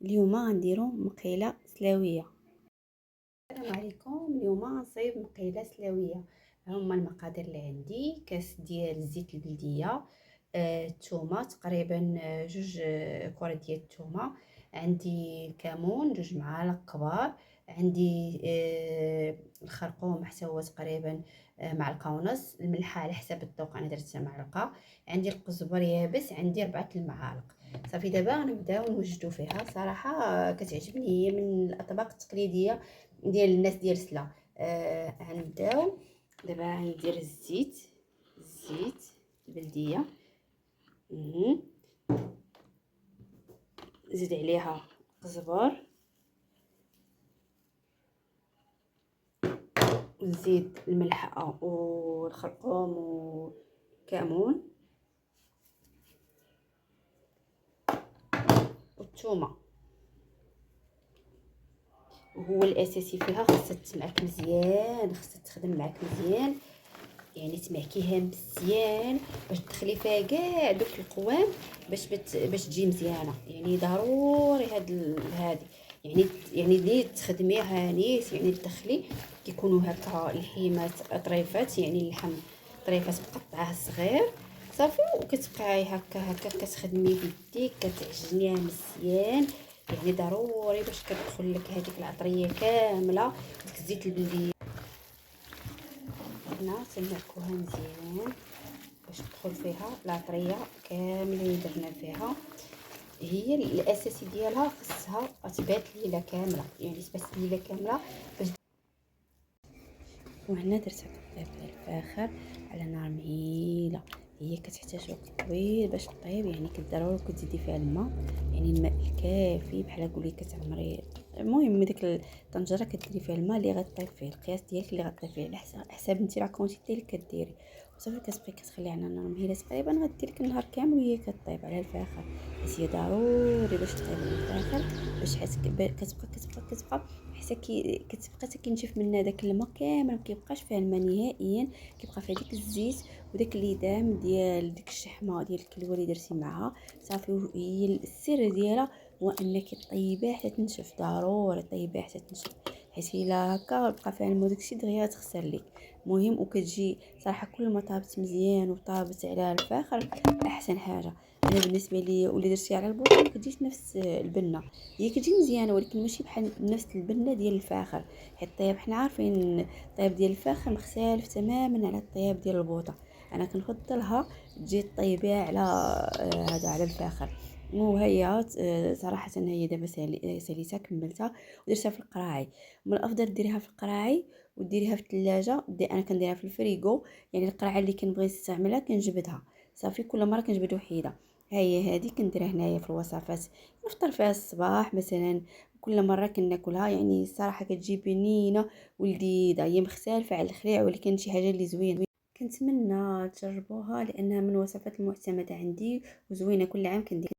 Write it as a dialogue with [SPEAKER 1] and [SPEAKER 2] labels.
[SPEAKER 1] اليوم غنديرو مقيله سلاويه. السلام عليكم. اليوم غنصايب مقيله سلاويه. هما المقادير اللي عندي: كاس ديال الزيت البلديه، الثومه تقريبا جوج كره ديال الثومه، عندي الكمون جوج معالق كبار، عندي الخرقوم حتى هو تقريبا معلقه ونص، الملحه على حسب الذوق انا درت معلقه، عندي القزبر يابس عندي 4 المعالق. صافي دابا غنبداو نوجدو فيها. صراحه كتعجبني، هي من الاطباق التقليديه ديال الناس ديال سلا. غنبداو دابا. غندير الزيت البلديه، نزيد عليها القزبر، ونزيد الملح والخرقوم والكمون والثومه. وهو الاساسي فيها، خاصها تمعك مزيان، خاصها تخدم معك مزيان، يعني تمعكيها مزيان باش تدخلي فيها كاع دوك القوام باش تجي مزيانه. يعني ضروري هادي يعني اللي تخدميها نيت، يعني تدخلي كيكونوا هكا الحيمات طريفات، يعني اللحم طريفات مقطعه صغير صافي، وكتبقاي هكا كتخدمي بيديك كتعجنيها مزيان. يعني ضروري باش كتدخل لك هذيك العطريه كامله ديك الزيت البلدي. هنا تنعكوها مزيان باش تدخل فيها العطريه كامله اللي درنا فيها. هي الاساسي ديالها خصها تبات ليله كامله، يعني تبات ليله كامله باش. وهنا درتها كطيب الفاخر على نار مهيله. هي كتحتاج وقت طويل باش طيب، يعني كضروري كتزيدي فيها الماء، يعني الماء الكافي بحال قولي كتعمري. المهم ديك الطنجره كديري فيها الماء اللي غطيب فيه، القياس ديالك اللي غطيب فيه على حساب انت لا كونتيتي اللي كديري. وصافي كتبقاي كتخليها على نار مهيله تقريبا غدير لك النهار كامل وهي كطيب على الفاخر. بس هي ضروري باش طيب على الفاخر، باش كتبقى حتى كتبقى حتى كينشف منها داك الماء كامل، ما كيبقاش فيها الماء نهائيا، كيبقى فيها ديك الزيت وداك الليدام ديال ديك الشحمه ديال الكلوه اللي درتي معها. صافي هي السر ديالها هو انك طيبيها حتى تنشف، ضروري طيبيها حتى تنشف، حيت الا هكا بقى فيها الماء داكشي دغيا تخسر ليك. المهم وكتجي صراحه كل ما طابت مزيان وطابت على الفاخر احسن حاجه. انا بالنسبه لي ولا درتيها على البوطه ما كتجيش نفس البنه، هي كتجي مزيانه ولكن ماشي بحال نفس البنه ديال الفاخر، حيت الطياب حنا عارفين الطياب ديال الفاخر مختلف تماما على الطياب ديال البوطه. انا كنفضلها تجي طيبيها على هذا على الفاخر. وهي صراحه هي دابا ساليتها كملتها ودرتها في القراعي. من الافضل ديريها في القراعي وديريها في الثلاجه. انا كنديرها في الفريغو، يعني القرعه اللي كنبغي نستعملها كنجبدها صافي، كل مره كنجبد وحيده. هي هذه كنديرها هنايا في الوصفات، نفطر فيها الصباح مثلا، كل مره كناكلها. يعني الصراحه كتجي بنينه ولذيذه، هي مختلفه على الخليع ولكن شي حاجه اللي زوينه. كنتمنى تجربوها لانها من الوصفات المعتمده عندي وزوينه، كل عام كندير.